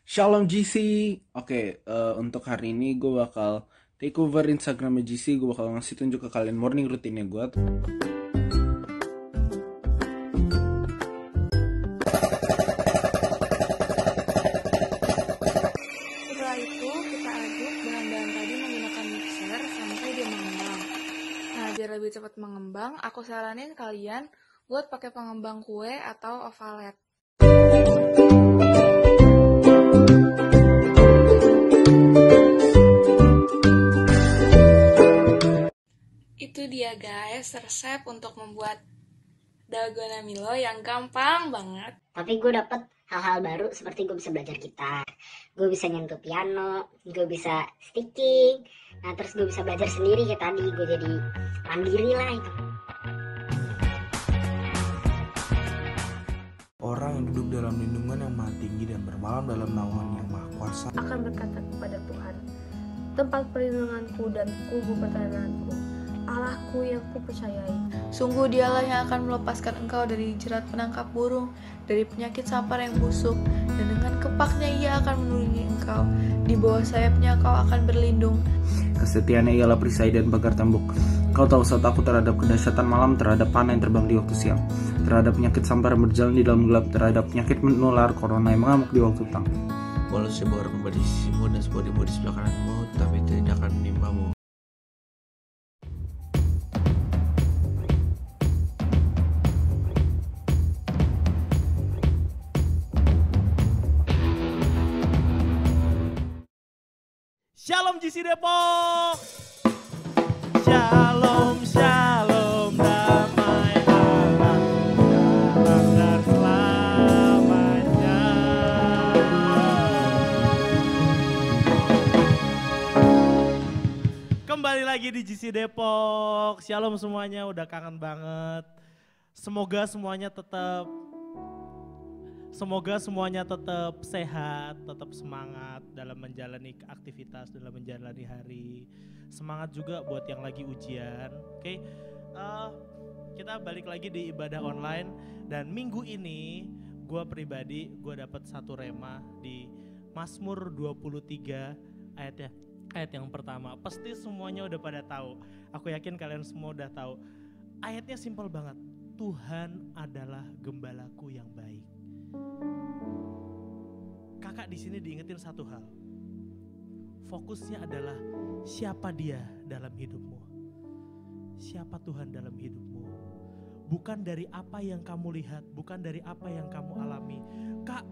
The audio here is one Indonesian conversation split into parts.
Shalom GC. Oke, untuk hari ini gue bakal take over Instagramnya GC. Gue bakal ngasih tunjuk ke kalian morning rutinnya gue. Setelah itu, kita aduk bahan-bahan tadi menggunakan mixer sampai dia mengembang. Nah, biar lebih cepat mengembang, aku saranin kalian buat pakai pengembang kue atau ovalet. Itu dia guys, resep untuk membuat dalgona Milo yang gampang banget. Tapi gue dapet hal-hal baru seperti gue bisa belajar gitar, gue bisa nyentuh piano, gue bisa sticking, nah terus gue bisa belajar sendiri kayak tadi, gue jadi mandiri lah itu. Orang yang duduk dalam lindungan yang maha tinggi dan bermalam dalam naungan yang maha kuasa akan berkata kepada Tuhan, tempat perlindunganku dan kubu pertahananku, Allahku yang kupercayai. Sungguh dialah yang akan melepaskan engkau dari jerat penangkap burung, dari penyakit sampar yang busuk, dan dengan kepaknya ia akan melindungi engkau. Di bawah sayapnya kau akan berlindung. Kesetiaannya ialah perisai dan pagar tembok. Kau tahu saat aku terhadap kedahsyatan malam, terhadap panah yang terbang di waktu siang, terhadap penyakit sampar yang berjalan di dalam gelap, terhadap penyakit menular corona yang mengamuk di waktu petang. Walau sebuah orang kembali di sisimu dan sebuah ribu di sebelah kananmu, tapi itu tidak akan menimpamu. Shalom GC Depok. Shalom, shalom, damai Allah dalam dan selamanya. Kembali lagi di GC Depok. Shalom semuanya, udah kangen banget. Semoga semuanya tetap sehat, tetap semangat dalam menjalani aktivitas, dalam menjalani hari. Semangat juga buat yang lagi ujian. Oke, kita balik lagi di ibadah online. Dan minggu ini gue pribadi, gue dapat satu rema di Mazmur 23 ayat yang pertama. Pasti semuanya udah pada tahu. Aku yakin kalian semua udah tahu. Ayatnya simpel banget. Tuhan adalah gembalaku yang baik. Kakak di sini diingetin satu hal. Fokusnya adalah siapa dia dalam hidupmu. Siapa Tuhan dalam hidupmu. Bukan dari apa yang kamu lihat, bukan dari apa yang kamu alami. Kak,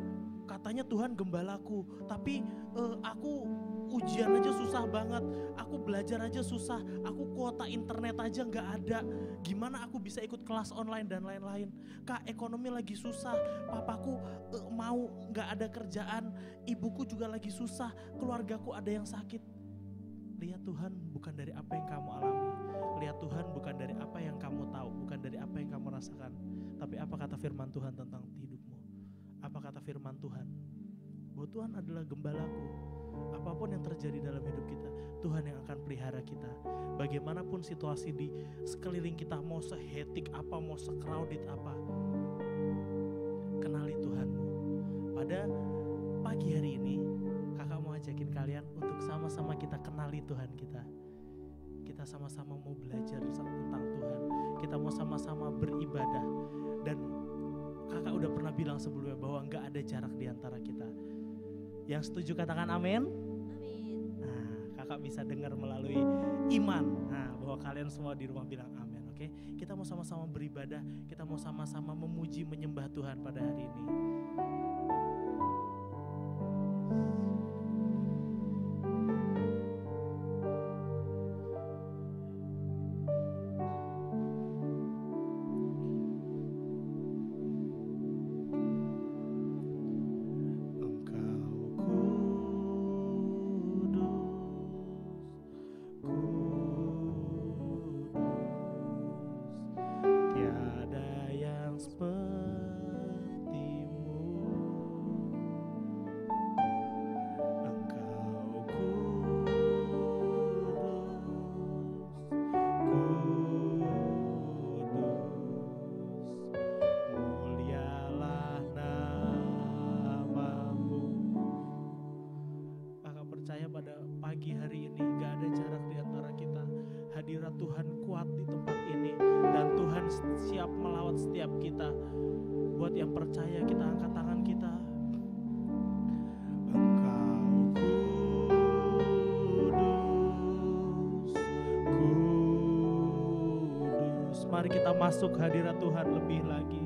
katanya Tuhan gembalaku, tapi aku ujian aja susah banget. Aku belajar aja susah. Aku kuota internet aja gak ada. Gimana aku bisa ikut kelas online dan lain-lain. Kak, ekonomi lagi susah. Papaku mau gak ada kerjaan. Ibuku juga lagi susah. Keluargaku ada yang sakit. Lihat Tuhan bukan dari apa yang kamu alami. Lihat Tuhan bukan dari apa yang kamu tahu. Bukan dari apa yang kamu rasakan. Tapi apa kata firman Tuhan tentang hidupmu. Apa kata firman Tuhan. Bahwa Tuhan adalah gembalaku. Apapun yang terjadi dalam hidup kita, Tuhan yang akan pelihara kita. Bagaimanapun situasi di sekeliling kita, mau sehetik apa, mau secrowded apa, kenali Tuhanmu. Pada pagi hari ini, kakak mau ajakin kalian untuk sama-sama kita kenali Tuhan kita. Kita sama-sama mau belajar tentang Tuhan. Kita mau sama-sama beribadah. Dan kakak udah pernah bilang sebelumnya bahwa gak ada jarak di antara kita. Yang setuju katakan amin. Nah, kakak bisa dengar melalui iman. Nah, bahwa kalian semua di rumah bilang amin. Oke, kita mau sama-sama beribadah. Kita mau sama-sama memuji, menyembah Tuhan pada hari ini. Tiada yang sepertimu. percaya, kita angkat tangan kita. Engkau kudus, kudus. Mari kita masuk hadirat Tuhan lebih lagi.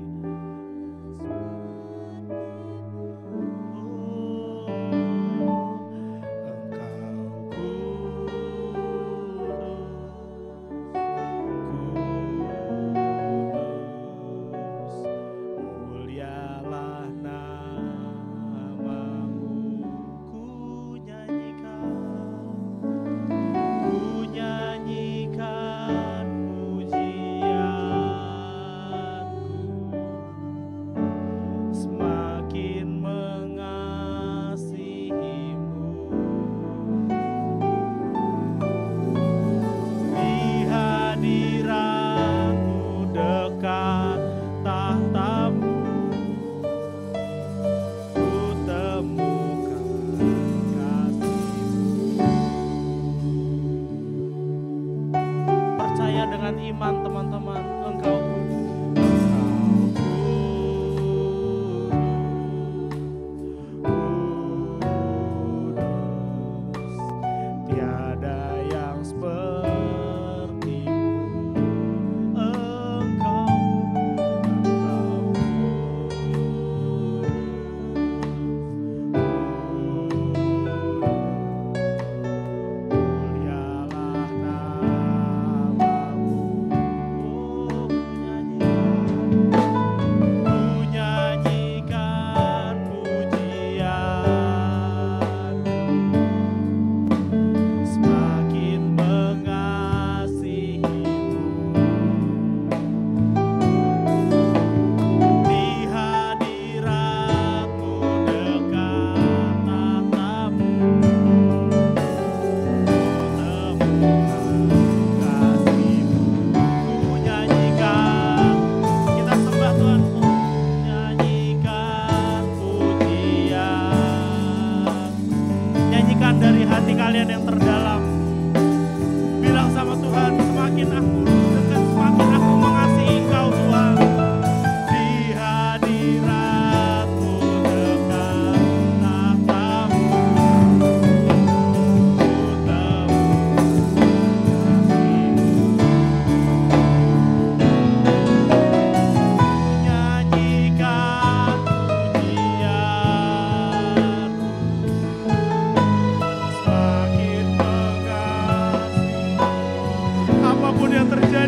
Apapun yang terjadi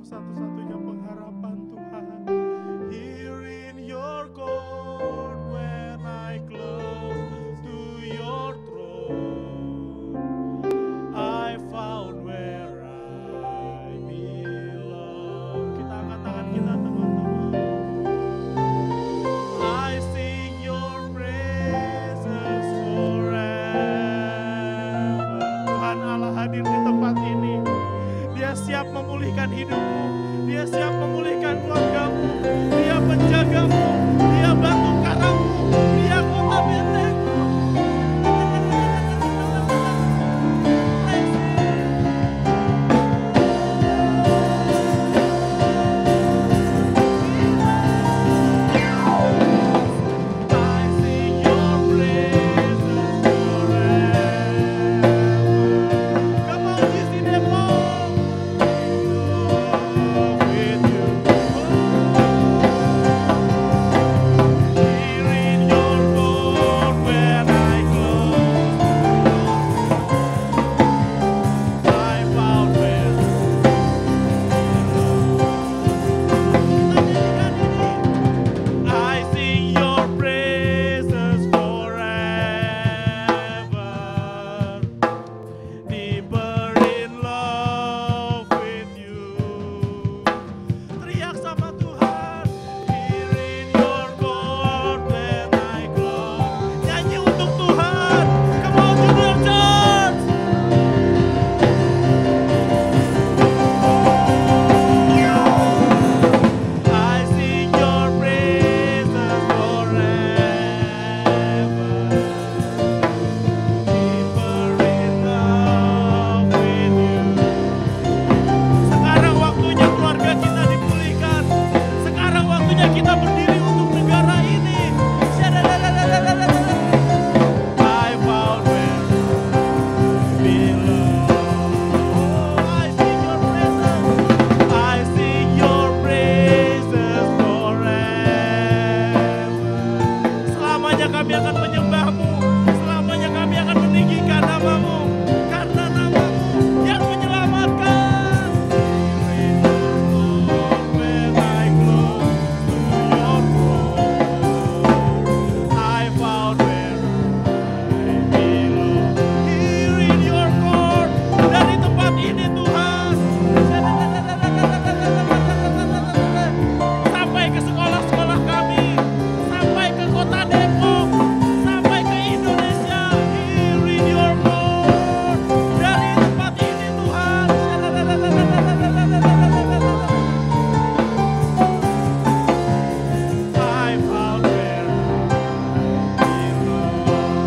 satu-satunya pengharapan Tuhan. Here in your court when I close to your throne, I found where I belong. Kita angkat tangan kita teman-teman. I sing your praises forever. Tuhan Allah hadir di tempat ini. Dia siap memulihkan hidupmu. Dia siap memulihkan keluargamu. Dia penjagamu. Dia batu karangmu. Dia kota bentengmu. I sing your praises forever. Come on, isi demo. With you. Here in your court when I close, I found where I sing your praises forever. Deeper in love with you. Teriak sama Tuhan. Here in your court when I close. Nyanyi untuk Tuhan. Come on, Junior Church. I sing your praises forever. Deeper in love with you. Sekarang waktunya keluarga kita dipulihkan. Sekarang waktunya kita berdiri untuk negara ini. I found where I belong. I sing your praises. I sing your praises forever. Selamanya kami akan menyembahmu. Selamanya kami akan meninggikan namamu. Karena namamu yang menyelamatkan. When I close to your throne, I found where I belong. Here in your court, dari tempat ini Tuhan. Sampai ke sekolah-sekolah kami, sampai ke kota Depok, sampai ke Indonesia. Here in your court, dari tempat ini Tuhan. I found where I belong.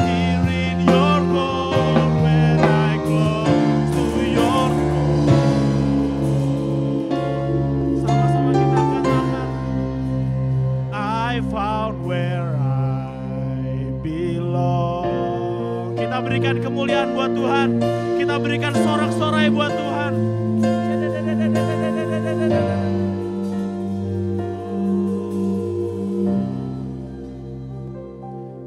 Here in your court when I close to your throne. Sama-sama kita katakan, I found where I belong. Kita berikan kemuliaan buat Tuhan. Kita berikan sorak-sorai buat Tuhan.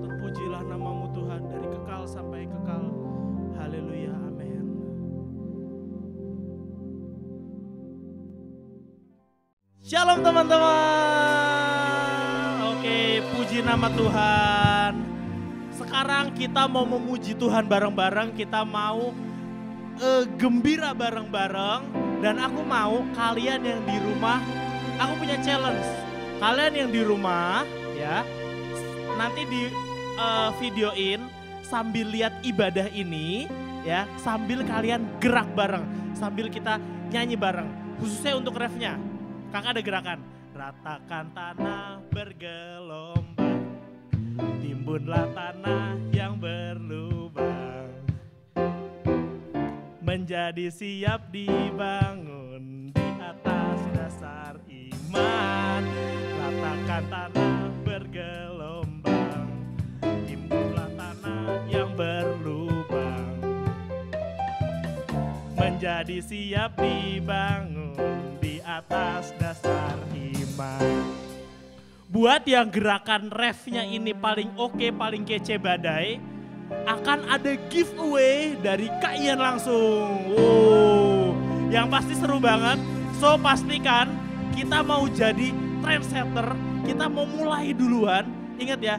Terpujilah namamu Tuhan dari kekal sampai kekal. Haleluya, amin. Shalom teman-teman. Oke, puji nama Tuhan. Sekarang kita mau memuji Tuhan bareng-bareng. Kita mau gembira bareng-bareng. Dan aku mau kalian yang di rumah, aku punya challenge. Kalian yang di rumah ya, nanti di videoin sambil lihat ibadah ini ya, sambil kalian gerak bareng, sambil kita nyanyi bareng. Khususnya untuk refnya. Kakak ada gerakan. Ratakan tanah bergelombang, timbunlah tanah yang berlubang, menjadi siap dibangun di atas dasar iman. Ratakan tanah bergelombang, timbunlah tanah yang berlubang, menjadi siap dibangun di atas dasar iman. Buat yang gerakan refnya ini paling oke, paling kece badai, akan ada giveaway dari Kak Ian langsung. Wow, yang pasti seru banget. So pastikan kita mau jadi trendsetter, kita mau mulai duluan. Ingat ya,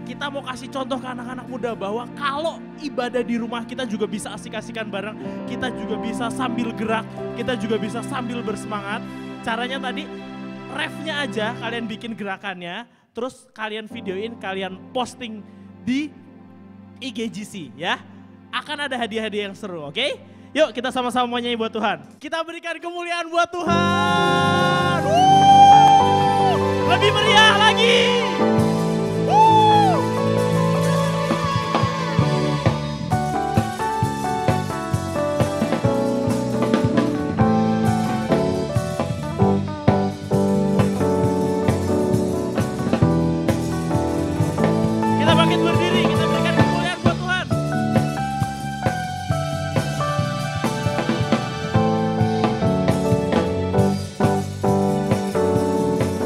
kita mau kasih contoh ke anak-anak muda bahwa kalau ibadah di rumah kita juga bisa asik-asikan bareng, kita juga bisa sambil gerak, kita juga bisa sambil bersemangat. Caranya tadi, refnya aja kalian bikin gerakannya, terus kalian videoin, kalian posting di IGGC ya. Akan ada hadiah-hadiah yang seru, oke? Yuk kita sama-sama nyanyi buat Tuhan. Kita berikan kemuliaan buat Tuhan. Lebih meriah lagi. Kita bangkit berdiri, kita berikan kemuliaan buat Tuhan.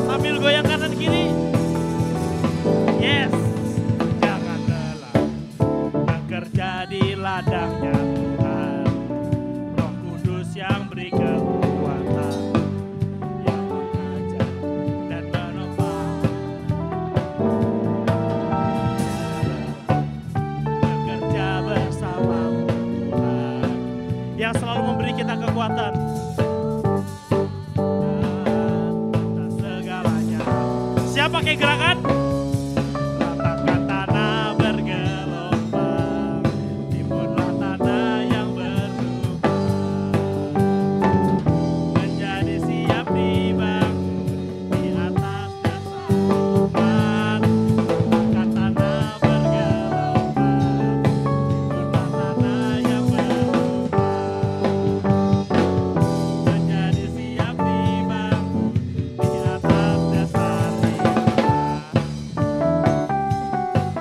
Sambil goyang kanan kiri. Yes. Jangan lelah bekerja di ladangnya Tuhan. Roh Kudus yang beri kekuatan, yang mengajar dan menopang. Bekerja bersamamu Tuhan, yang selalu memberi kita kekuatan. Atas segalanya. Siapa pakai gerakan? Ratakan tanah bergelombang, timbunlah tanah yang berlubang, menjadi siap dibangun di atas dasar iman. Ratakan tanah bergelombang, timbunlah tanah yang berlubang, menjadi siap dibangun di atas dasar iman.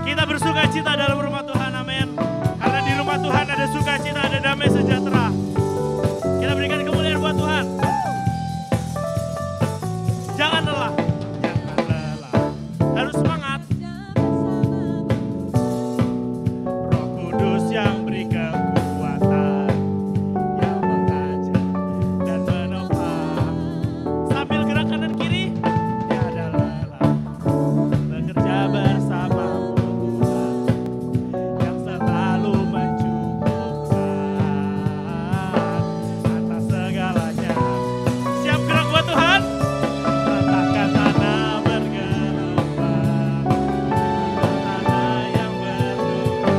Kita bersukacita dalam rumah Tuhan, amin. Karena di rumah Tuhan ada sukacita, ada damai sejahtera. Kita berikan kemuliaan buat Tuhan. Jangan lelah, jangan lelah, harus semangat. Roh Kudus yang beri kekuatan, yang mengajar dan menopang. Sambil gerak kanan kiri, tiada lelah, bekerja bersamamu Tuhan, yang selalu mencukupkan atas segalanya. Siap gerak buat Tuhan? Ratakan tanah bergelombang, tanah yang berlubang,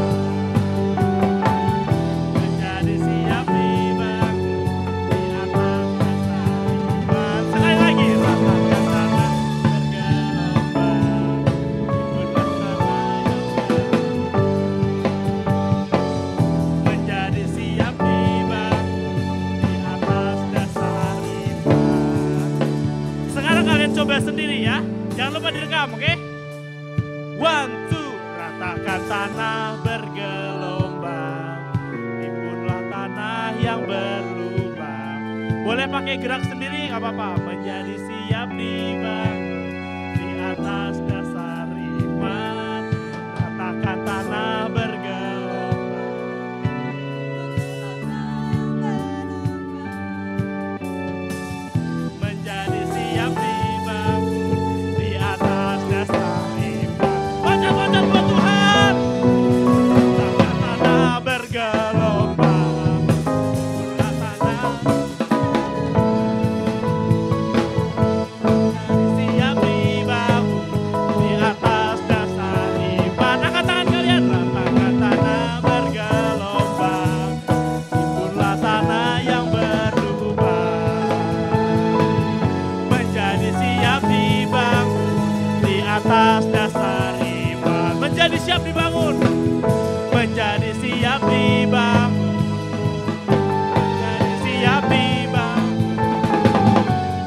menjadi siap dibangun di atas dasar iman. Sekali lagi, ratakan tanah bergelombang, timbunlah tanah yang berlubang, menjadi siap dibangun di atas dasar iman. Sekarang kalian coba sendiri ya, jangan lupa direkam, oke? 1, 2, ratakan tanah bergelombang, timbunlah tanah yang berlubang. Boleh pakai gerak sendiri, gak apa-apa. Menjadi siap dibangun di atas dasar iman. Ratakan tanah bergelombang. Menjadi siap dibangun di atas dasar iman. Loncat-loncat buat Tuhan. Ratakan tanah bergelombang, timbunlah tanah siap dibangun di atas dasar iman. Angkat tangan kalian. Ratakan tanah bergelombang, timbunlah tanah yang berlubang, menjadi siap dibangun di atas dasar iman. Menjadi siap dibangun, menjadi siap dibangun, menjadi siap dibangun,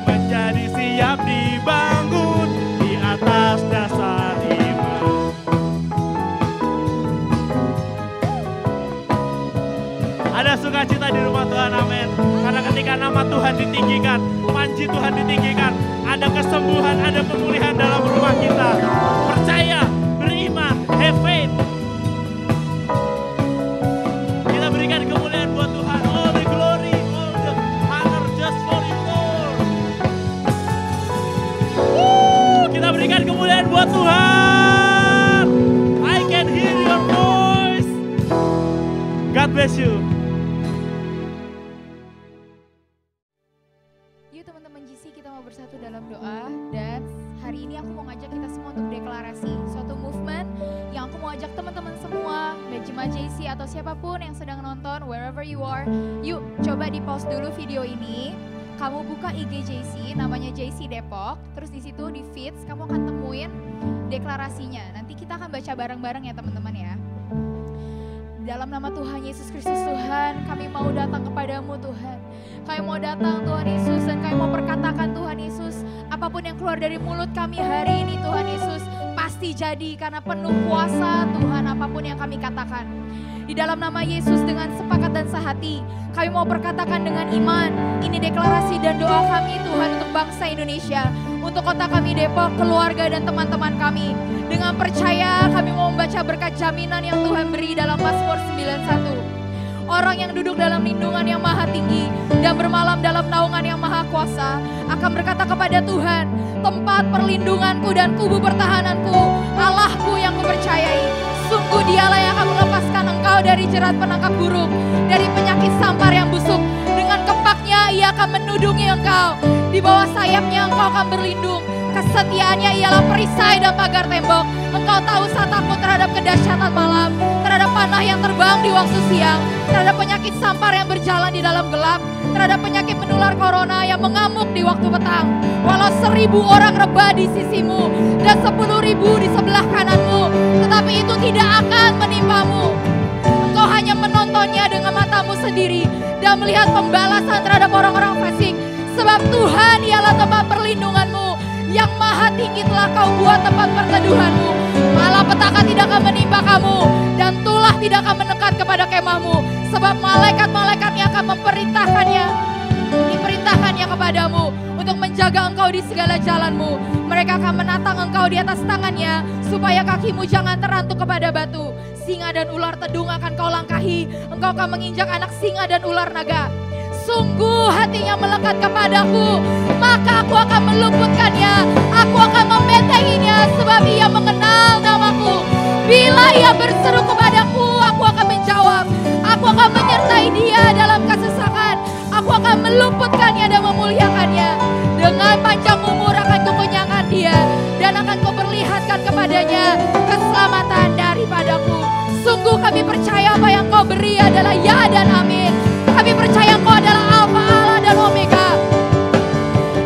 menjadi siap dibangun di atas dasar iman. Ada sukacita di rumah Tuhan, amin. Karena ketika nama Tuhan ditinggikan, panji Tuhan ditinggikan, ada kesembuhan, ada pemulihan dalam rumah kita. Percaya, beriman, have faith. bersatu dalam doa. Dan hari ini aku mau ngajak kita semua untuk deklarasi suatu movement yang aku mau ajak teman-teman semua, Jemaat JC atau siapapun yang sedang nonton, wherever you are, yuk coba di pause dulu video ini. Kamu buka IG JC, namanya JC Depok, terus di situ di feeds kamu akan temuin deklarasinya. Nanti kita akan baca bareng-bareng ya teman-teman ya. Dalam nama Tuhan Yesus Kristus Tuhan, kami mau datang kepadamu Tuhan. Kami mau datang Tuhan Yesus, dan kami mau perkatakan Tuhan Yesus, apapun yang keluar dari mulut kami hari ini Tuhan Yesus, pasti jadi karena penuh kuasa Tuhan apapun yang kami katakan. Di dalam nama Yesus dengan sepakat dan sehati, kami mau perkatakan dengan iman. Ini deklarasi dan doa kami Tuhan untuk bangsa Indonesia, untuk kota kami Depok, keluarga dan teman-teman kami. Dengan percaya kami mau membaca berkat jaminan yang Tuhan beri dalam Mazmur 91. Orang yang duduk dalam lindungan yang maha tinggi dan bermalam dalam naungan yang maha kuasa akan berkata kepada Tuhan, tempat perlindunganku dan kubu pertahananku, Allahku yang kupercayai. Sungguh dialah yang akan melepaskan engkau dari jerat penangkap burung, dari penyakit sampar yang busuk. Dengan kepaknya ia akan menudungi engkau, di bawah sayapnya engkau akan berlindung. Kesetiaannya ialah perisai dan pagar tembok. Engkau tahu saat takut terhadap kedahsyatan malam, terhadap panah yang terbang di waktu siang, terhadap penyakit sampar yang berjalan di dalam gelap, terhadap penyakit menular corona yang mengamuk di waktu petang. Walau 1000 orang rebah di sisimu dan 10.000 di sebelah kananmu, tetapi itu tidak akan menimpamu. Engkau hanya menontonnya dengan matamu sendiri dan melihat pembalasan terhadap orang-orang fasik. Sebab Tuhan ialah tempat perlindunganmu, yang maha tinggi telah kau buat tempat perteduhanmu. Malapetaka tidak akan menimpa kamu, dan tulah tidak akan mendekat kepada kemahmu. Sebab malaikat-malaikatnya akan diperintahkannya kepadamu untuk menjaga engkau di segala jalanmu. Mereka akan menatang engkau di atas tangannya, supaya kakimu jangan terantuk kepada batu. Singa dan ular tedung akan kau langkahi, engkau akan menginjak anak singa dan ular naga. Sungguh hatinya melekat kepadaku, maka aku akan meluputkannya, aku akan membentenginya, sebab ia mengenal namaku. Bila ia berseru kepadaku, aku akan menjawab. Aku akan menyertai dia dalam kesesakan, aku akan meluputkannya dan memuliakannya. Dengan panjang umur akan kukenyangkan dia, dan akan kuperlihatkan kepadanya keselamatan daripadaku. Sungguh kami percaya apa yang kau beri adalah ya dan amin. Kami percaya engkau adalah Alfa, Allah dan Omega,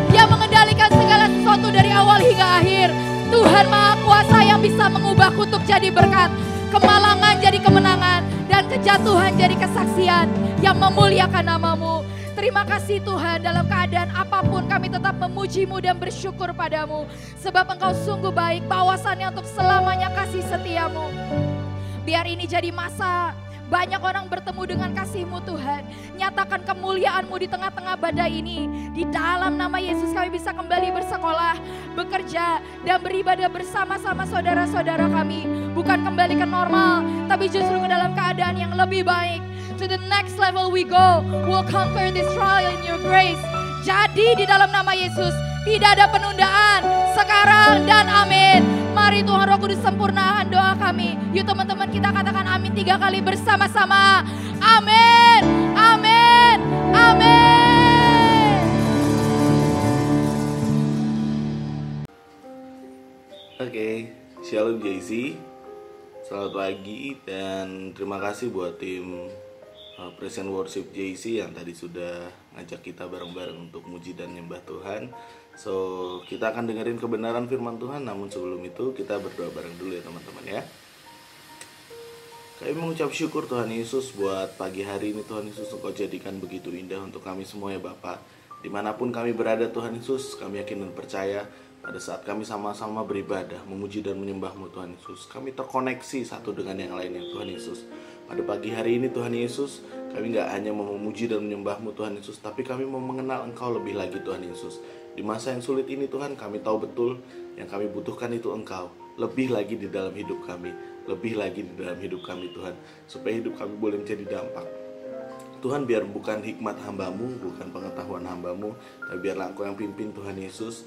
yang mengendalikan segala sesuatu dari awal hingga akhir. Tuhan Maha Kuasa yang bisa mengubah kutuk jadi berkat, kemalangan jadi kemenangan, dan kejatuhan jadi kesaksian, yang memuliakan namamu. Terima kasih Tuhan, dalam keadaan apapun kami tetap memuji-Mu dan bersyukur padamu. Sebab Engkau sungguh baik, bawasannya untuk selamanya kasih setia-Mu. Biar ini jadi masa banyak orang bertemu dengan kasih-Mu Tuhan. Nyatakan kemuliaan-Mu di tengah-tengah badai ini. Di dalam nama Yesus kami bisa kembali bersekolah, bekerja, dan beribadah bersama-sama saudara-saudara kami. Bukan kembali ke normal, tapi justru ke dalam keadaan yang lebih baik. To the next level we go, we'll conquer this trial in your grace. Jadi di dalam nama Yesus tidak ada penundaan sekarang dan amin. Mari Tuhan Roh Kudus sempurnakan doa kami. Yuk teman-teman kita katakan amin 3 kali bersama-sama. Amin, amin, amin. Oke, Shalom JC. Selamat pagi dan terima kasih buat tim Present Worship JC yang tadi sudah ngajak kita bareng-bareng untuk muji dan nyembah Tuhan. So, kita akan dengerin kebenaran firman Tuhan, namun sebelum itu kita berdoa bareng dulu ya teman-teman ya. Kami mengucap syukur Tuhan Yesus buat pagi hari ini. Tuhan Yesus, Engkau jadikan begitu indah untuk kami semua ya Bapa. Dimanapun kami berada Tuhan Yesus, kami yakin dan percaya pada saat kami sama-sama beribadah, memuji dan menyembah-Mu Tuhan Yesus, kami terkoneksi satu dengan yang lainnya Tuhan Yesus. Pada pagi hari ini Tuhan Yesus, kami gak hanya mau memuji dan menyembah-Mu Tuhan Yesus, tapi kami mau mengenal Engkau lebih lagi Tuhan Yesus. Di masa yang sulit ini Tuhan, kami tahu betul yang kami butuhkan itu Engkau. Lebih lagi di dalam hidup kami, lebih lagi di dalam hidup kami Tuhan, supaya hidup kami boleh menjadi dampak. Tuhan, biar bukan hikmat hamba-Mu, bukan pengetahuan hamba-Mu, tapi biarlah Engkau yang pimpin Tuhan Yesus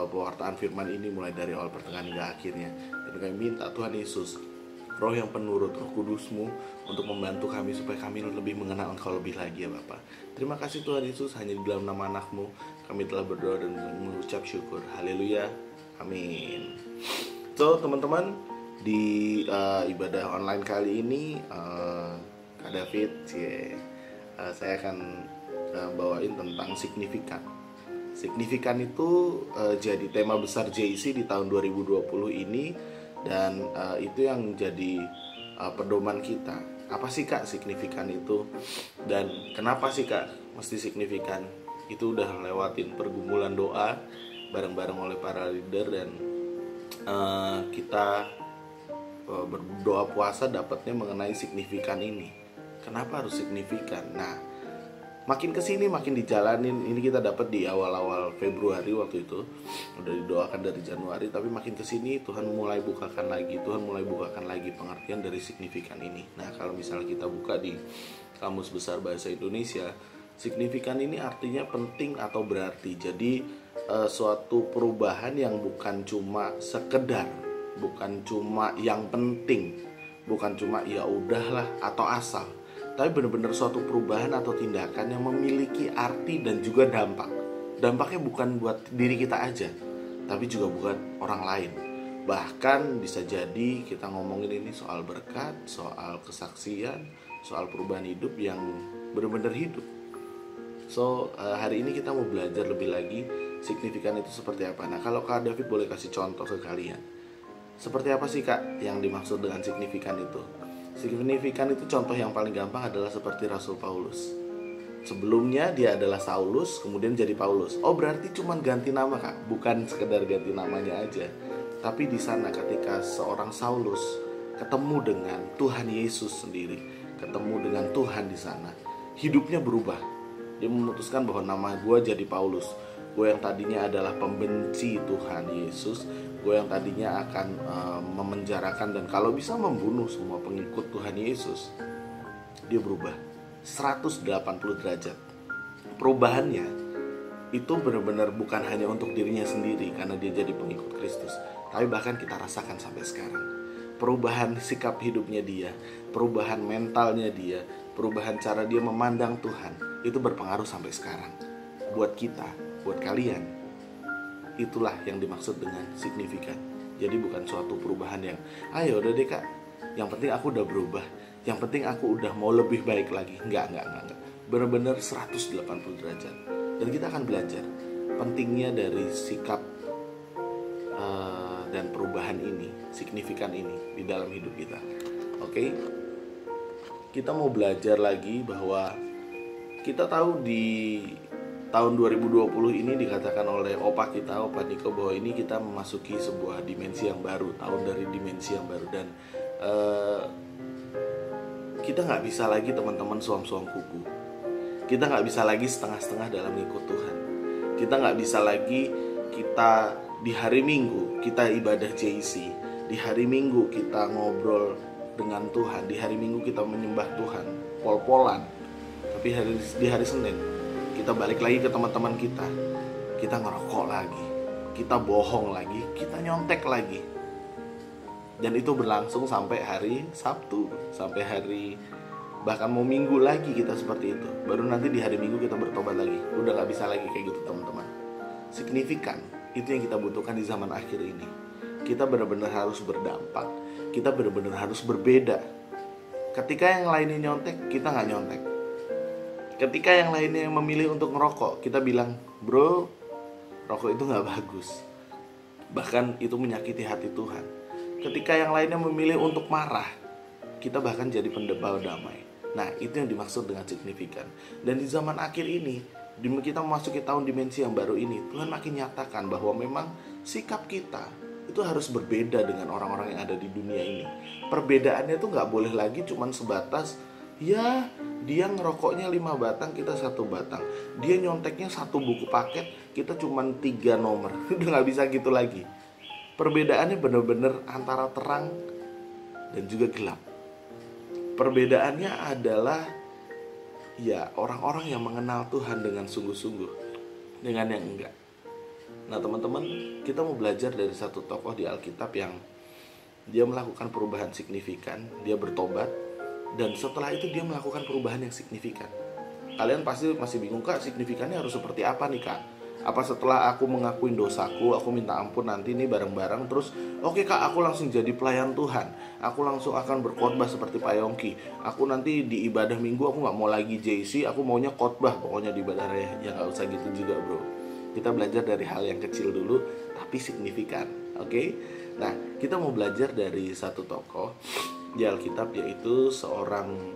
pewartaan firman ini mulai dari awal pertengahan hingga akhirnya. Dan kami minta Tuhan Yesus, roh yang penurut, Roh Kudus-Mu untuk membantu kami supaya kami lebih mengenal Engkau lebih lagi ya Bapa. Terima kasih Tuhan Yesus, hanya di dalam nama anak-Mu kami telah berdoa dan mengucap syukur. Haleluya, amin. So teman-teman, di ibadah online kali ini Kak David, saya akan bawain tentang signifikan. Signifikan itu jadi tema besar JC di tahun 2020 ini, dan itu yang jadi pedoman kita. Apa sih Kak signifikan itu? Dan kenapa sih Kak mesti signifikan? Itu udah lewatin pergumulan doa bareng-bareng oleh para leader, dan kita berdoa puasa dapatnya mengenai signifikan ini. Kenapa harus signifikan? Nah, makin kesini makin dijalanin. Ini kita dapat di awal-awal Februari waktu itu, udah didoakan dari Januari, tapi makin kesini Tuhan mulai bukakan lagi pengertian dari signifikan ini. Nah, kalau misalnya kita buka di Kamus Besar Bahasa Indonesia, signifikan ini artinya penting atau berarti. Jadi suatu perubahan yang bukan cuma sekedar, bukan cuma yang penting, bukan cuma ya udahlah atau asal, tapi benar-benar suatu perubahan atau tindakan yang memiliki arti dan juga dampak. Dampaknya bukan buat diri kita aja, tapi juga buat orang lain. Bahkan bisa jadi kita ngomongin ini soal berkat, soal kesaksian, soal perubahan hidup yang benar-benar hidup. So hari ini kita mau belajar lebih lagi signifikan itu seperti apa. Nah, kalau Kak David boleh kasih contoh ke kalian, seperti apa sih Kak yang dimaksud dengan signifikan itu? Signifikan itu contoh yang paling gampang adalah seperti Rasul Paulus. Sebelumnya dia adalah Saulus, kemudian jadi Paulus. Oh, berarti cuma ganti nama Kak? Bukan sekedar ganti namanya aja. Tapi di sana ketika seorang Saulus ketemu dengan Tuhan Yesus sendiri, ketemu dengan Tuhan di sana, hidupnya berubah. Dia memutuskan bahwa nama gue jadi Paulus. Gue yang tadinya adalah pembenci Tuhan Yesus, gue yang tadinya akan memenjarakan dan kalau bisa membunuh semua pengikut Tuhan Yesus, dia berubah 180 derajat. Perubahannya itu benar-benar bukan hanya untuk dirinya sendiri karena dia jadi pengikut Kristus, tapi bahkan kita rasakan sampai sekarang. Perubahan sikap hidupnya dia, perubahan mentalnya dia, perubahan cara dia memandang Tuhan, itu berpengaruh sampai sekarang. Buat kita, buat kalian, itulah yang dimaksud dengan signifikan. Jadi bukan suatu perubahan yang ayo udah deh Kak, yang penting aku udah berubah, yang penting aku udah mau lebih baik lagi. Enggak. Benar-benar 180 derajat. Dan kita akan belajar pentingnya dari sikap dan perubahan ini, signifikan ini di dalam hidup kita. Oke? Kita mau belajar lagi bahwa kita tahu di tahun 2020 ini dikatakan oleh Opa Niko bahwa ini kita memasuki sebuah dimensi yang baru, tahun dari dimensi yang baru, dan kita nggak bisa lagi teman-teman suam-suam kuku, kita nggak bisa lagi setengah-setengah dalam ngikut Tuhan, kita nggak bisa lagi kita di hari Minggu kita ibadah JC, di hari Minggu kita ngobrol dengan Tuhan, di hari Minggu kita menyembah Tuhan pol-polan, tapi di hari Senin kita balik lagi ke teman-teman kita ngerokok lagi, kita bohong lagi, kita nyontek lagi. Dan itu berlangsung sampai hari Sabtu, sampai hari bahkan mau Minggu lagi kita seperti itu. Baru nanti di hari Minggu kita bertobat lagi. Udah gak bisa lagi kayak gitu teman-teman. Signifikan, itu yang kita butuhkan di zaman akhir ini. Kita benar-benar harus berdampak, kita benar-benar harus berbeda. Ketika yang lainnya nyontek, kita gak nyontek. Ketika yang lainnya yang memilih untuk ngerokok, kita bilang, bro, rokok itu gak bagus. Bahkan itu menyakiti hati Tuhan. Ketika yang lainnya memilih untuk marah, kita bahkan jadi pendebat damai. Nah, itu yang dimaksud dengan signifikan. Dan di zaman akhir ini, kita memasuki tahun dimensi yang baru ini, Tuhan makin nyatakan bahwa memang sikap kita itu harus berbeda dengan orang-orang yang ada di dunia ini. Perbedaannya tuh gak boleh lagi cuman sebatas, ya dia ngerokoknya 5 batang, kita 1 batang. Dia nyonteknya 1 buku paket, kita cuman 3 nomor. Udah gak bisa gitu lagi. Perbedaannya benar-benar antara terang dan juga gelap. Perbedaannya adalah ya orang-orang yang mengenal Tuhan dengan sungguh-sungguh, dengan yang enggak. Nah teman-teman, kita mau belajar dari satu tokoh di Alkitab yang dia melakukan perubahan signifikan, dia bertobat, dan setelah itu dia melakukan perubahan yang signifikan. Kalian pasti masih bingung, Kak, signifikannya harus seperti apa nih, Kak? Apa setelah aku mengakuin dosaku, aku minta ampun nanti nih bareng-bareng, terus oke, Kak, aku langsung jadi pelayan Tuhan, aku langsung akan berkhotbah seperti Pak Yongki, aku nanti di ibadah minggu aku gak mau lagi JC, aku maunya khotbah pokoknya di ibadah raya. Ya gak usah gitu juga, bro. Kita belajar dari hal yang kecil dulu tapi signifikan. Oke? Nah, kita mau belajar dari satu tokoh di Alkitab, yaitu seorang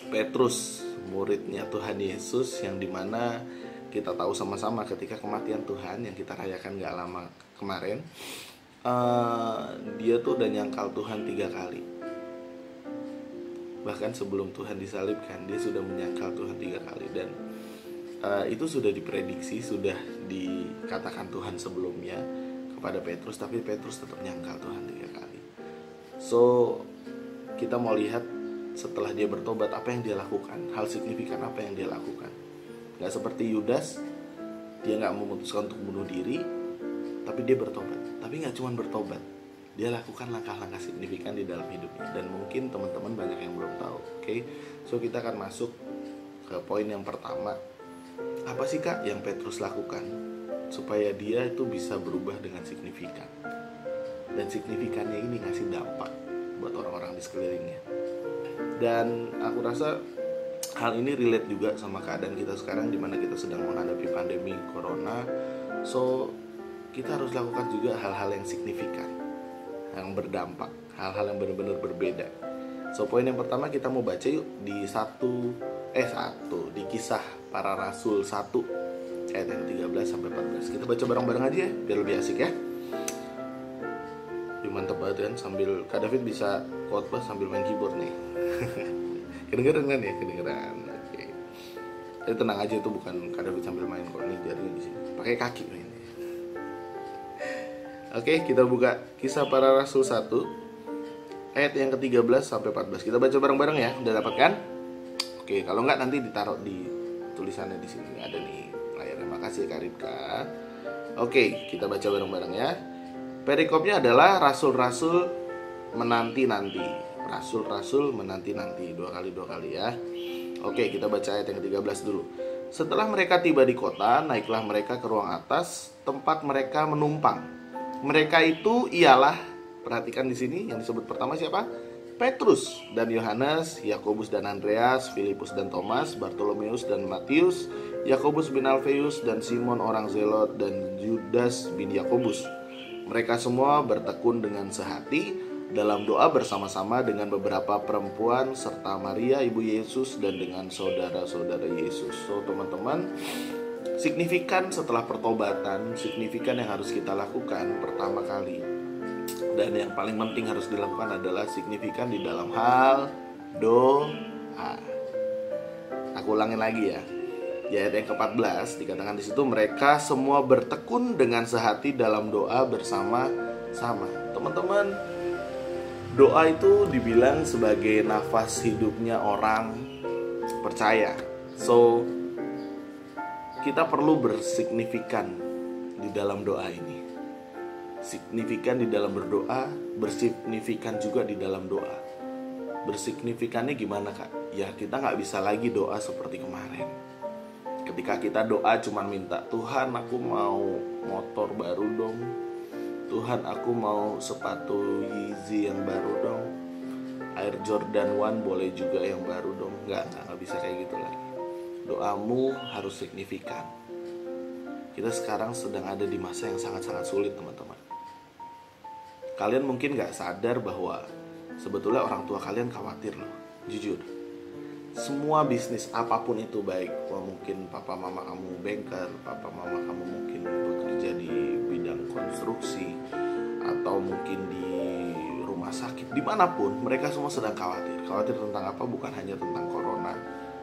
Petrus, muridnya Tuhan Yesus, yang dimana kita tahu sama-sama ketika kematian Tuhan yang kita rayakan gak lama kemarin, dia tuh udah nyangkal Tuhan 3 kali. Bahkan sebelum Tuhan disalibkan, dia sudah menyangkal Tuhan 3 kali. Dan itu sudah diprediksi, sudah dikatakan Tuhan sebelumnya kepada Petrus, tapi Petrus tetap nyangkal Tuhan 3 kali. So, kita mau lihat setelah dia bertobat apa yang dia lakukan, hal signifikan apa yang dia lakukan. Gak seperti Yudas, dia gak memutuskan untuk bunuh diri, tapi dia bertobat. Tapi gak cuma bertobat, dia lakukan langkah-langkah signifikan di dalam hidupnya. Dan mungkin teman-teman banyak yang belum tahu. Oke? So kita akan masuk ke poin yang pertama. Apa sih, Kak, yang Petrus lakukan supaya dia itu bisa berubah dengan signifikan? Dan signifikannya ini ngasih dampak buat orang-orang di sekelilingnya. Dan aku rasa hal ini relate juga sama keadaan kita sekarang, di mana kita sedang menghadapi pandemi corona. So, kita harus lakukan juga hal-hal yang signifikan, yang berdampak, hal-hal yang benar-benar berbeda. So, poin yang pertama kita mau baca yuk di di Kisah Para Rasul 1 ayat yang 13 sampai 14. Kita baca bareng-bareng aja ya, biar lebih asik ya. Mantap banget kan, sambil Kak David bisa khotbah sambil main keyboard nih. Kedengeran kan ya? Kedengeran. Oke. Tapi tenang aja, itu bukan Kak David sambil main kok, ini jarinya di sini. Pakai kaki main. Oke, kita buka Kisah Para Rasul 1 ayat yang ke-13 sampai 14. Kita baca bareng-bareng ya. Udah dapat kan? Oke, kalau enggak nanti ditaruh di tulisannya di sini. Ada nih layarnya. Makasih Kak Ripka. Oke, kita baca bareng-bareng ya. Perikopnya adalah rasul-rasul menanti-nanti. Rasul-rasul menanti-nanti. Dua kali ya. Oke, kita baca ayat yang ke-13 dulu. Setelah mereka tiba di kota, naiklah mereka ke ruang atas, tempat mereka menumpang. Mereka itu ialah, perhatikan di sini yang disebut pertama siapa? Petrus dan Yohanes, Yakobus dan Andreas, Filipus dan Thomas, Bartolomeus dan Matius, Yakobus bin Alfeus dan Simon orang Zelot, dan Judas bin Yakobus. Mereka semua bertekun dengan sehati dalam doa bersama-sama dengan beberapa perempuan serta Maria ibu Yesus dan dengan saudara-saudara Yesus. So teman-teman, signifikan setelah pertobatan, signifikan yang harus kita lakukan pertama kali dan yang paling penting harus dilakukan adalah signifikan di dalam hal doa. Aku ulangin lagi ya. Di ayat yang ke-14 dikatakan di situ, mereka semua bertekun dengan sehati dalam doa bersama-sama. Teman-teman, doa itu dibilang sebagai nafas hidupnya orang percaya. So, kita perlu bersignifikan di dalam doa ini. Signifikan di dalam berdoa, bersignifikan juga di dalam doa. Bersignifikannya gimana, Kak? Ya, kita nggak bisa lagi doa seperti kemarin. Ketika kita doa cuma minta, Tuhan aku mau motor baru dong, Tuhan aku mau sepatu Yeezy yang baru dong, Air Jordan 1 boleh juga yang baru dong. Nggak bisa kayak gitu lagi. Doamu harus signifikan. Kita sekarang sedang ada di masa yang sangat-sangat sulit, teman-teman. Kalian mungkin nggak sadar bahwa sebetulnya orang tua kalian khawatir loh, jujur. Semua bisnis apapun itu, baik mungkin papa mama kamu banker, papa mama kamu mungkin bekerja di bidang konstruksi, atau mungkin di rumah sakit, dimanapun mereka semua sedang khawatir tentang apa? Bukan hanya tentang corona,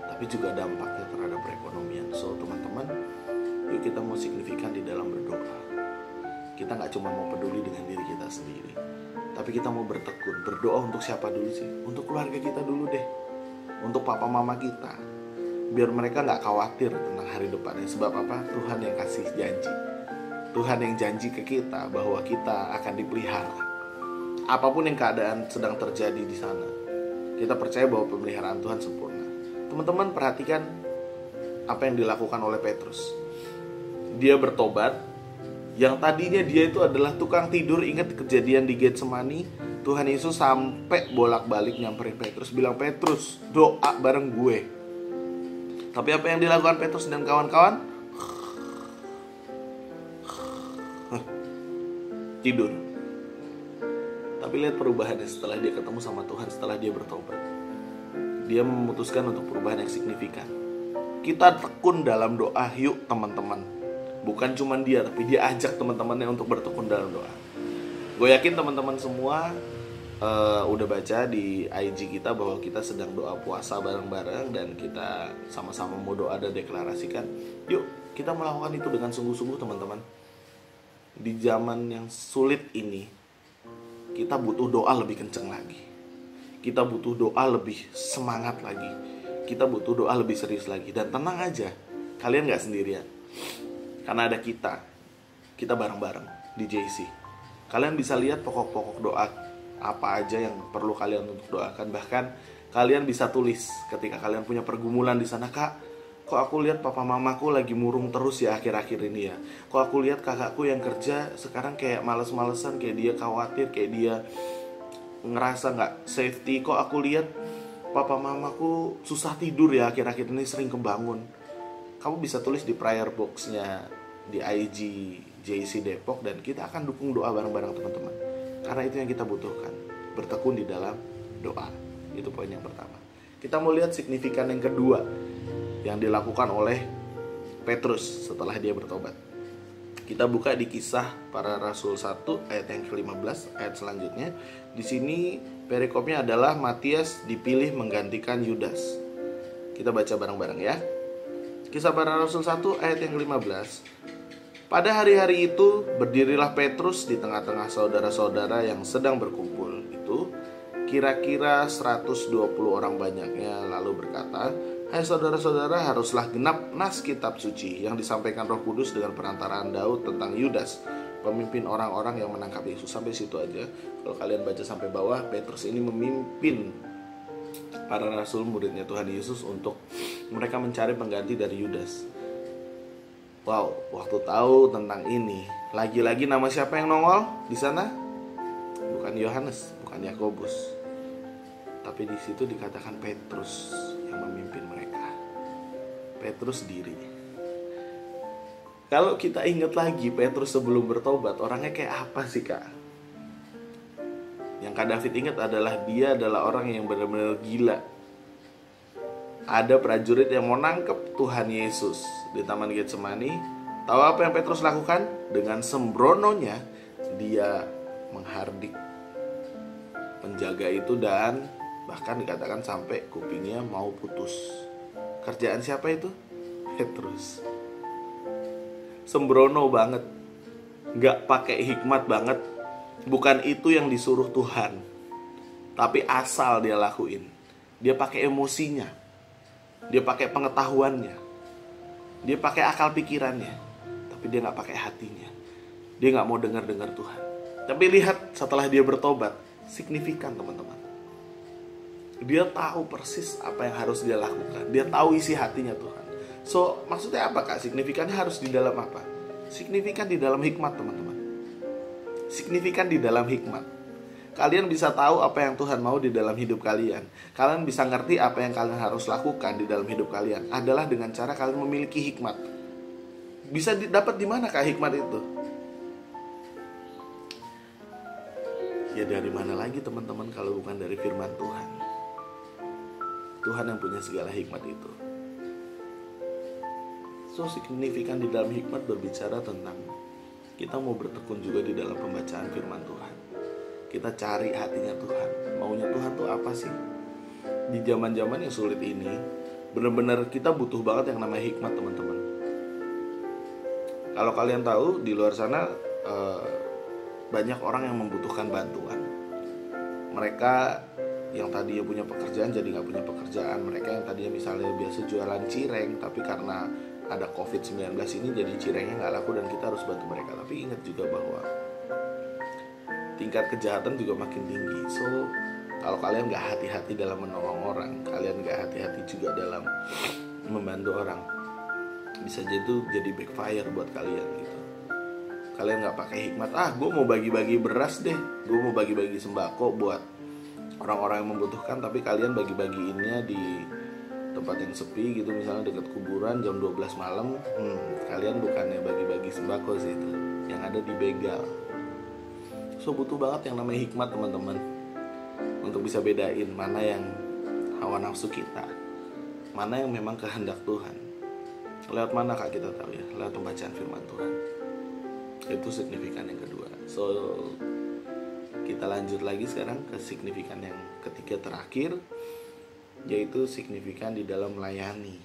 tapi juga dampaknya terhadap perekonomian. So teman-teman, yuk kita mau signifikan di dalam berdoa. Kita gak cuma mau peduli dengan diri kita sendiri, tapi kita mau bertekun. Berdoa untuk siapa dulu sih? Untuk keluarga kita dulu deh, untuk papa mama kita, biar mereka gak khawatir tentang hari depannya. Sebab apa? Tuhan yang kasih janji, Tuhan yang janji ke kita bahwa kita akan dipelihara. apapun yang keadaan sedang terjadi di sana, kita percaya bahwa pemeliharaan Tuhan sempurna. Teman-teman perhatikan apa yang dilakukan oleh Petrus. Dia bertobat. Yang tadinya dia itu adalah tukang tidur. Ingat kejadian di Getsemani, Tuhan Yesus sampai bolak-balik nyamperin Petrus, bilang, Petrus, doa bareng gue. Tapi apa yang dilakukan Petrus dan kawan-kawan? Tidur. Tapi lihat perubahannya setelah dia ketemu sama Tuhan, setelah dia bertobat. Dia memutuskan untuk perubahan yang signifikan. Kita tekun dalam doa, yuk teman-teman. Bukan cuma dia, tapi dia ajak teman-temannya untuk bertekun dalam doa. Gue yakin teman-teman semua udah baca di IG kita bahwa kita sedang doa puasa bareng-bareng, dan kita sama-sama mau doa dan deklarasikan. Yuk kita melakukan itu dengan sungguh-sungguh teman-teman. Di zaman yang sulit ini, kita butuh doa lebih kencang lagi. Kita butuh doa lebih semangat lagi. Kita butuh doa lebih serius lagi. Dan tenang aja, kalian gak sendirian. Karena ada kita bareng-bareng di JC. Kalian bisa lihat pokok-pokok doa apa aja yang perlu kalian untuk doakan. Bahkan kalian bisa tulis ketika kalian punya pergumulan di sana. Kak, kok aku lihat papa mamaku lagi murung terus ya akhir-akhir ini ya. Kok aku lihat kakakku yang kerja sekarang kayak males-malesan, kayak dia khawatir, kayak dia ngerasa gak safety. Kok aku lihat papa mamaku susah tidur ya akhir-akhir ini, sering kebangun. Kamu bisa tulis di prayer box-nya di IG JC Depok, dan kita akan dukung doa bareng-bareng teman-teman. Karena itu yang kita butuhkan, bertekun di dalam doa. Itu poin yang pertama. Kita mau lihat signifikan yang kedua yang dilakukan oleh Petrus setelah dia bertobat. Kita buka di Kisah Para Rasul 1 ayat yang ke-15, ayat selanjutnya. Di sini perikopnya adalah Matias dipilih menggantikan Yudas. Kita baca bareng-bareng ya. Kisah Para Rasul 1 ayat yang ke-15. Pada hari-hari itu berdirilah Petrus di tengah-tengah saudara-saudara yang sedang berkumpul. Itu kira-kira 120 orang banyaknya, lalu berkata, hai saudara-saudara, haruslah genap nas kitab suci yang disampaikan Roh Kudus dengan perantaraan Daud tentang Yudas, pemimpin orang-orang yang menangkap Yesus. Sampai situ aja. Kalau kalian baca sampai bawah, Petrus ini memimpin para rasul, muridnya Tuhan Yesus, untuk mereka mencari pengganti dari Yudas. Wow, waktu tahu tentang ini, lagi-lagi nama siapa yang nongol di sana? Bukan Yohanes, bukan Yakobus, tapi di situ dikatakan Petrus yang memimpin mereka. Petrus sendiri. Kalau kita ingat lagi Petrus sebelum bertobat, orangnya kayak apa sih kak? Yang Kak David ingat adalah dia adalah orang yang benar-benar gila. Ada prajurit yang mau nangkep Tuhan Yesus di Taman Getsemani. Tahu apa yang Petrus lakukan? Dengan sembrononya dia menghardik penjaga itu, dan bahkan dikatakan sampai kupingnya mau putus. Kerjaan siapa itu? Petrus. Sembrono banget, gak pakai hikmat banget. Bukan itu yang disuruh Tuhan, tapi asal dia lakuin. Dia pakai emosinya, dia pakai pengetahuannya, dia pakai akal pikirannya, tapi dia gak pakai hatinya. Dia gak mau dengar-dengar Tuhan. Tapi lihat setelah dia bertobat, signifikan teman-teman. Dia tahu persis apa yang harus dia lakukan. Dia tahu isi hatinya Tuhan. So, maksudnya apa kak? Signifikannya harus di dalam apa? Signifikan di dalam hikmat teman-teman. Signifikan di dalam hikmat. Kalian bisa tahu apa yang Tuhan mau di dalam hidup kalian. Kalian bisa ngerti apa yang kalian harus lakukan di dalam hidup kalian adalah dengan cara kalian memiliki hikmat. Bisa didapat di mana kak hikmat itu? Ya dari mana lagi teman-teman kalau bukan dari firman Tuhan. Tuhan yang punya segala hikmat itu. So signifikan di dalam hikmat berbicara tentang kita mau bertekun juga di dalam pembacaan firman Tuhan. Kita cari hatinya Tuhan. Maunya Tuhan tuh apa sih? Di zaman-zaman yang sulit ini, benar-benar kita butuh banget yang namanya hikmat teman-teman. Kalau kalian tahu, di luar sana banyak orang yang membutuhkan bantuan. Mereka yang tadinya punya pekerjaan jadi gak punya pekerjaan. Mereka yang tadinya misalnya biasa jualan cireng, tapi karena ada COVID-19 ini jadi cirengnya gak laku dan kita harus bantu mereka. Tapi ingat juga bahwa tingkat kejahatan juga makin tinggi. So kalau kalian gak hati-hati dalam menolong orang, kalian gak hati-hati juga dalam membantu orang, bisa jadi backfire buat kalian gitu. Kalian gak pakai hikmat, gue mau bagi-bagi beras deh, gue mau bagi-bagi sembako buat orang-orang yang membutuhkan, tapi kalian bagi-bagiinnya di tempat yang sepi gitu, misalnya dekat kuburan jam 12 malam. Kalian bukannya bagi-bagi sembako sih, itu yang ada di begal. So butuh banget yang namanya hikmat teman-teman, untuk bisa bedain mana yang hawa nafsu kita, mana yang memang kehendak Tuhan. Lewat mana kak kita tahu ya? Lewat pembacaan firman Tuhan. Itu signifikan yang kedua. So kita lanjut lagi sekarang ke signifikan yang ketiga terakhir, yaitu signifikan di dalam melayani.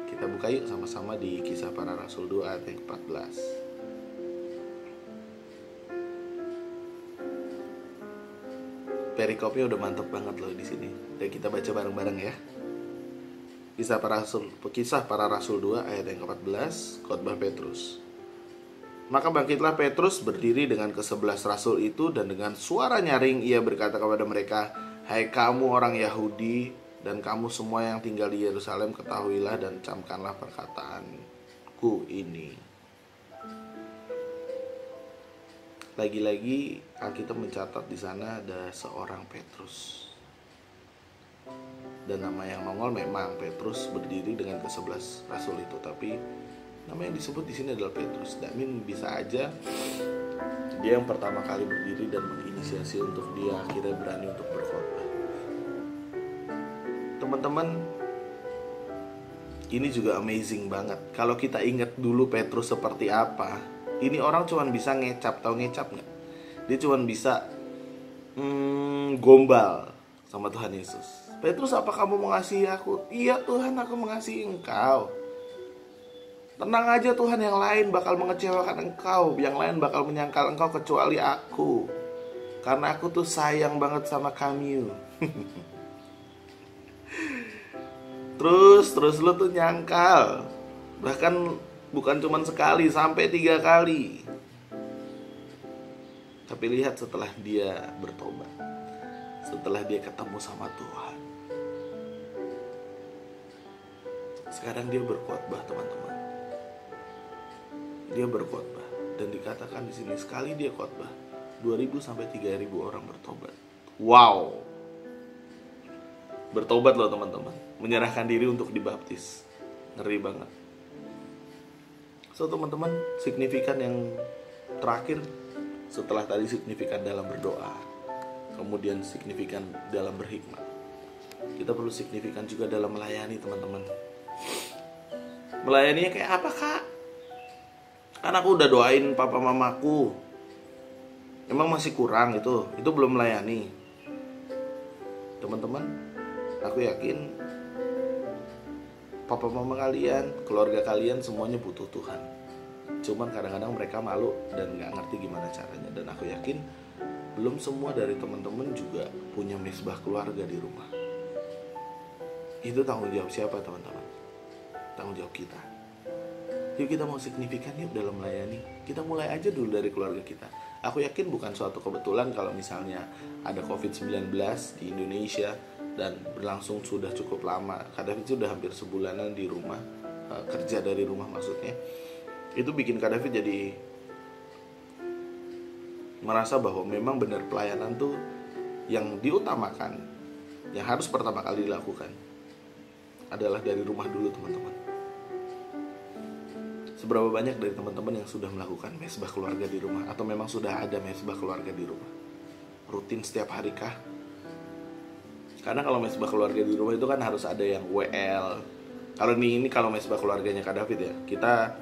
Kita buka yuk sama-sama di Kisah Para Rasul 2 ayat yang 14. Perikopnya udah mantep banget loh di sini. Dan kita baca bareng-bareng ya. Kisah Para Rasul 2 ayat yang ke-14, khotbah Petrus. Maka bangkitlah Petrus berdiri dengan ke-11 rasul itu, dan dengan suara nyaring ia berkata kepada mereka, "Hai kamu orang Yahudi dan kamu semua yang tinggal di Yerusalem, ketahuilah dan camkanlah perkataanku ini." Lagi-lagi Alkitab mencatat di sana ada seorang Petrus. Dan nama yang nongol memang Petrus berdiri dengan ke-11 rasul itu, tapi nama yang disebut di sini adalah Petrus. That means bisa aja dia yang pertama kali berdiri dan menginisiasi untuk dia akhirnya berani untuk berkhotbah. Teman-teman, ini juga amazing banget. Kalau kita ingat dulu Petrus seperti apa, ini orang cuma bisa ngecap, tahu ngecap nggak? Dia cuma bisa gombal sama Tuhan Yesus. "Petrus, apa kamu mengasihi aku?" "Iya Tuhan, aku mengasihi engkau." "Tenang aja Tuhan, yang lain bakal mengecewakan engkau, yang lain bakal menyangkal engkau kecuali aku, karena aku tuh sayang banget sama kamu." Terus lu tuh nyangkal, bahkan bukan cuma sekali, sampai 3 kali. Tapi lihat setelah dia bertobat, setelah dia ketemu sama Tuhan, sekarang dia berkhotbah teman-teman. Dia berkhotbah, dan dikatakan di sini sekali dia khotbah 2.000 sampai 3.000 orang bertobat. Wow. Bertobat loh teman-teman, menyerahkan diri untuk dibaptis. Ngeri banget. So teman-teman, signifikan yang terakhir setelah tadi signifikan dalam berdoa, kemudian signifikan dalam berhikmat, kita perlu signifikan juga dalam melayani teman-teman. Melayaninya kayak apa kak? Kan aku udah doain papa mamaku, emang masih kurang itu belum melayani. Teman-teman, aku yakin papa mama kalian, keluarga kalian semuanya butuh Tuhan. Cuman kadang-kadang mereka malu dan gak ngerti gimana caranya. Dan aku yakin belum semua dari teman-teman juga punya mesbah keluarga di rumah. Itu tanggung jawab siapa teman-teman? Tanggung jawab kita. Yuk kita mau signifikan yuk dalam melayani. Kita mulai aja dulu dari keluarga kita. Aku yakin bukan suatu kebetulan kalau misalnya ada COVID-19 di Indonesia dan berlangsung sudah cukup lama. Kak David sudah hampir sebulanan di rumah, kerja dari rumah maksudnya. Itu bikin Kak David jadi merasa bahwa memang benar pelayanan tuh yang diutamakan, yang harus pertama kali dilakukan adalah dari rumah dulu teman-teman. Seberapa banyak dari teman-teman yang sudah melakukan mesbah keluarga di rumah, atau memang sudah ada mesbah keluarga di rumah? Rutin setiap hari kah? Karena kalau mesbah keluarga di rumah itu kan harus ada yang WL. Kalau ini kalau mesbah keluarganya Kak David ya, kita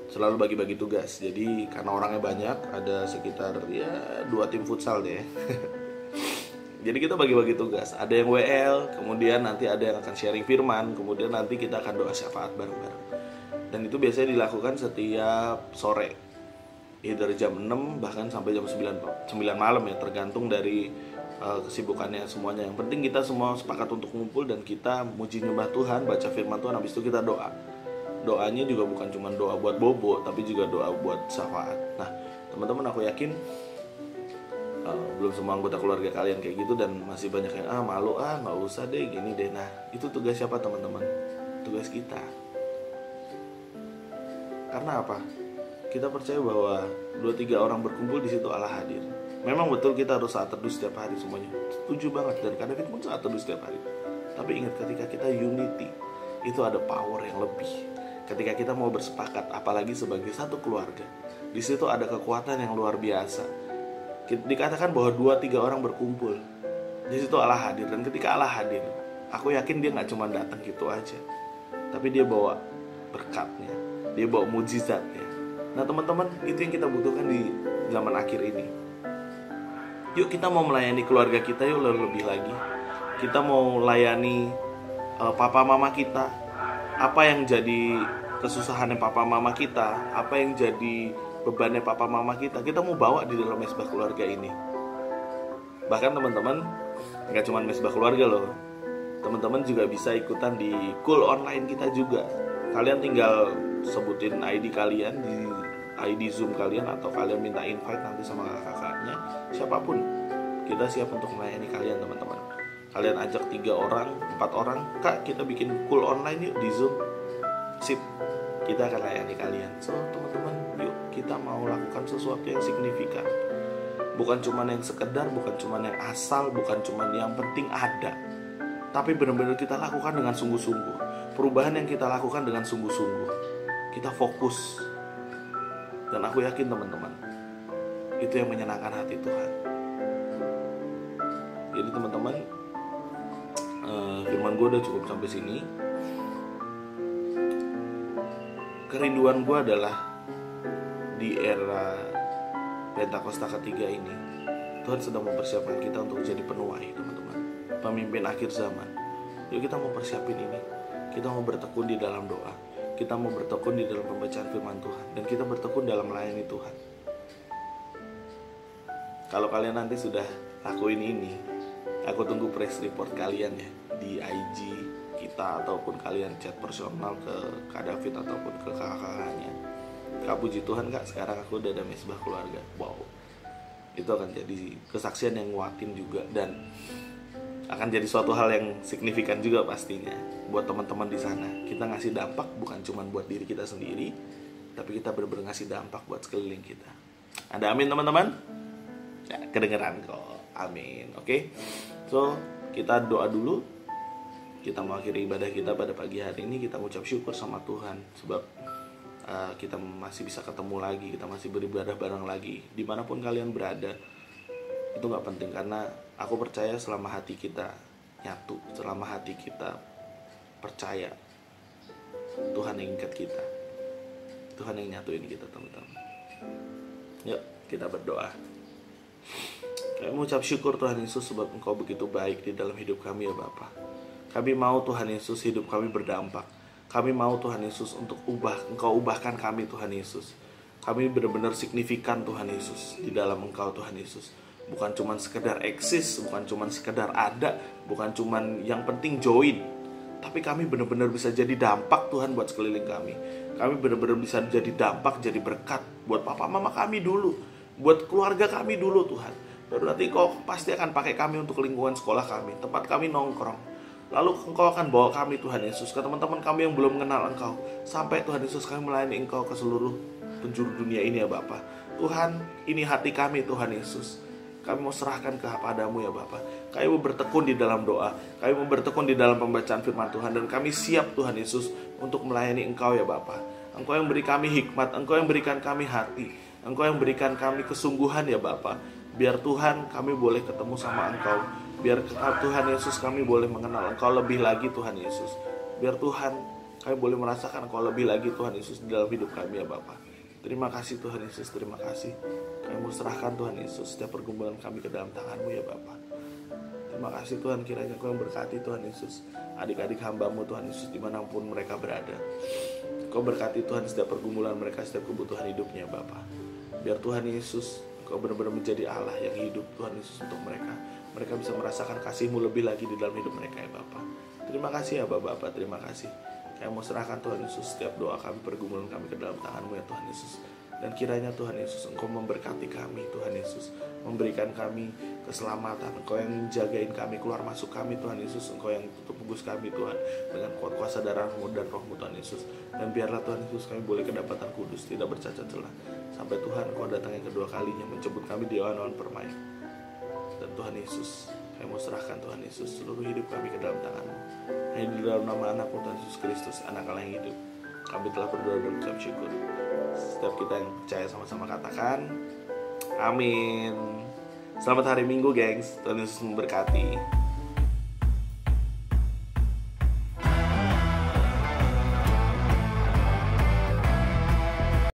selalu bagi-bagi tugas. Jadi karena orangnya banyak, ada sekitar 2 tim futsal deh. Jadi kita bagi-bagi tugas. Ada yang WL, kemudian nanti ada yang akan sharing firman, kemudian nanti kita akan doa syafaat bareng-bareng. Dan itu biasanya dilakukan setiap sore, dari jam 6 bahkan sampai jam 9 malam ya, tergantung dari kesibukannya semuanya. Yang penting kita semua sepakat untuk ngumpul dan kita muji nyembah Tuhan, baca firman Tuhan, habis itu kita doa. Doanya juga bukan cuma doa buat bobo, tapi juga doa buat syafaat. Nah teman-teman, aku yakin belum semua anggota keluarga kalian kayak gitu, dan masih banyak yang malu, nggak usah deh, gini deh. Nah, itu tugas siapa teman-teman? Tugas kita. Karena apa? Kita percaya bahwa 2-3 orang berkumpul di situ Allah hadir. Memang betul kita harus saat teduh setiap hari semuanya. Setuju banget, dan kadang kita pun saat teduh setiap hari. Tapi ingat, ketika kita unity, itu ada power yang lebih. Ketika kita mau bersepakat, apalagi sebagai satu keluarga, di situ ada kekuatan yang luar biasa. Dikatakan bahwa 2-3 orang berkumpul, di situ Allah hadir. Dan ketika Allah hadir, aku yakin dia nggak cuma datang gitu aja, tapi dia bawa berkatnya, dia bawa mujizatnya. Nah teman-teman, itu yang kita butuhkan di zaman akhir ini. Yuk kita mau melayani keluarga kita, yuk lebih lagi. Kita mau layani papa mama kita. Apa yang jadi kesusahannya papa mama kita, apa yang jadi bebannya papa mama kita mau bawa di dalam mesbah keluarga ini. Bahkan teman-teman, nggak cuma mesbah keluarga loh, teman-teman juga bisa ikutan di Cool Online kita juga. Kalian tinggal sebutin ID kalian di ID Zoom kalian, atau kalian minta invite nanti sama kakaknya, siapapun. Kita siap untuk melayani kalian teman-teman. Kalian ajak 3 orang, 4 orang, Kak kita bikin Cool Online yuk di Zoom. Sip, kita akan layani kalian. So teman-teman, yuk kita mau lakukan sesuatu yang signifikan. Bukan cuma yang sekedar, bukan cuma yang asal, bukan cuma yang penting ada, tapi benar-benar kita lakukan dengan sungguh-sungguh. Perubahan yang kita lakukan dengan sungguh-sungguh. Kita fokus. Dan aku yakin teman-teman, itu yang menyenangkan hati Tuhan. Jadi teman-teman, firman gue udah cukup sampai sini. Kerinduan gue adalah di era Pentakosta ketiga ini, Tuhan sedang mempersiapkan kita untuk jadi penuai teman-teman, pemimpin akhir zaman. Yuk kita mau persiapin ini. Kita mau bertekun di dalam doa, kita mau bertekun di dalam pembacaan firman Tuhan, dan kita bertekun dalam melayani Tuhan. Kalau kalian nanti sudah lakuin ini, aku tunggu press report kalian ya di IG kita, ataupun kalian chat personal ke Kak David ataupun ke kakak-kakaknya. Kak puji Tuhan Kak, sekarang aku udah ada mesbah keluarga. Wow, itu akan jadi kesaksian yang nguatin juga, dan akan jadi suatu hal yang signifikan juga pastinya buat teman-teman di sana. Kita ngasih dampak bukan cuma buat diri kita sendiri, tapi kita benar-benar ngasih dampak buat sekeliling kita. Ada amin teman-teman? Ya, kedengeran kok. Amin. Oke. So, kita doa dulu. Kita mengakhiri ibadah kita pada pagi hari ini. Kita mengucap syukur sama Tuhan sebab kita masih bisa ketemu lagi, kita masih beribadah bareng lagi dimanapun kalian berada. Itu gak penting, karena aku percaya selama hati kita nyatu, selama hati kita percaya, Tuhan yang ikat kita, Tuhan yang nyatuin kita teman-teman. Yuk kita berdoa. Kami mengucap syukur Tuhan Yesus sebab Engkau begitu baik di dalam hidup kami ya Bapa. Kami mau Tuhan Yesus hidup kami berdampak. Kami mau Tuhan Yesus untuk Engkau ubahkan kami Tuhan Yesus. Kami benar-benar signifikan Tuhan Yesus di dalam Engkau Tuhan Yesus. Bukan cuma sekedar eksis, bukan cuma sekedar ada, bukan cuma yang penting join, tapi kami benar-benar bisa jadi dampak Tuhan buat sekeliling kami. Kami benar-benar bisa jadi dampak, jadi berkat buat papa mama kami dulu, buat keluarga kami dulu Tuhan. Baru nanti Engkau pasti akan pakai kami untuk lingkungan sekolah kami, tempat kami nongkrong. Lalu Engkau akan bawa kami Tuhan Yesus ke teman-teman kami yang belum mengenal Engkau, sampai Tuhan Yesus kami melayani Engkau ke seluruh penjuru dunia ini ya Bapa. Tuhan, ini hati kami Tuhan Yesus. Kami mau serahkan kepadamu ya Bapa. Kami mau bertekun di dalam doa, kami mau bertekun di dalam pembacaan firman Tuhan, dan kami siap Tuhan Yesus untuk melayani Engkau ya Bapa. Engkau yang beri kami hikmat, Engkau yang berikan kami hati, Engkau yang berikan kami kesungguhan ya Bapa. Biar Tuhan kami boleh ketemu sama Engkau, biar Tuhan Yesus kami boleh mengenal Engkau lebih lagi Tuhan Yesus. Biar Tuhan kami boleh merasakan Engkau lebih lagi Tuhan Yesus di dalam hidup kami ya Bapa. Terima kasih Tuhan Yesus, terima kasih. Kami mau serahkan Tuhan Yesus setiap pergumulan kami ke dalam tangan-Mu ya Bapa. Terima kasih Tuhan, kiranya Kau yang berkati Tuhan Yesus adik-adik hamba-Mu Tuhan Yesus dimanapun mereka berada. Kau berkati Tuhan setiap pergumulan mereka, setiap kebutuhan hidupnya Bapa. Biar Tuhan Yesus Kau benar-benar menjadi Allah yang hidup Tuhan Yesus untuk mereka. Mereka bisa merasakan kasih-Mu lebih lagi di dalam hidup mereka ya Bapa. Terima kasih ya Bapak, terima kasih. Kami mau serahkan Tuhan Yesus setiap doa kami, pergumulan kami ke dalam tangan-Mu ya Tuhan Yesus. Dan kiranya Tuhan Yesus Engkau memberkati kami Tuhan Yesus, memberikan kami keselamatan. Engkau yang jagain kami, keluar masuk kami Tuhan Yesus. Engkau yang tutup bungkus kami Tuhan, dengan kuat kuasa darah-Mu dan Roh-Mu Tuhan Yesus. Dan biarlah Tuhan Yesus kami boleh kedapatan kudus, tidak bercacat celah, sampai Tuhan Engkau datang yang kedua kalinya menjemput kami di awan-awan permai. Dan Tuhan Yesus, kami mau serahkan Tuhan Yesus seluruh hidup kami ke dalam tangan-Mu. Hanya di dalam nama anak-Mu Tuhan Yesus Kristus, Anak Allah yang hidup, kami telah berdoa dan mengucap syukur. Setiap kita yang percaya sama-sama katakan amin. Selamat hari Minggu gengs, Tuhan Yesus memberkati.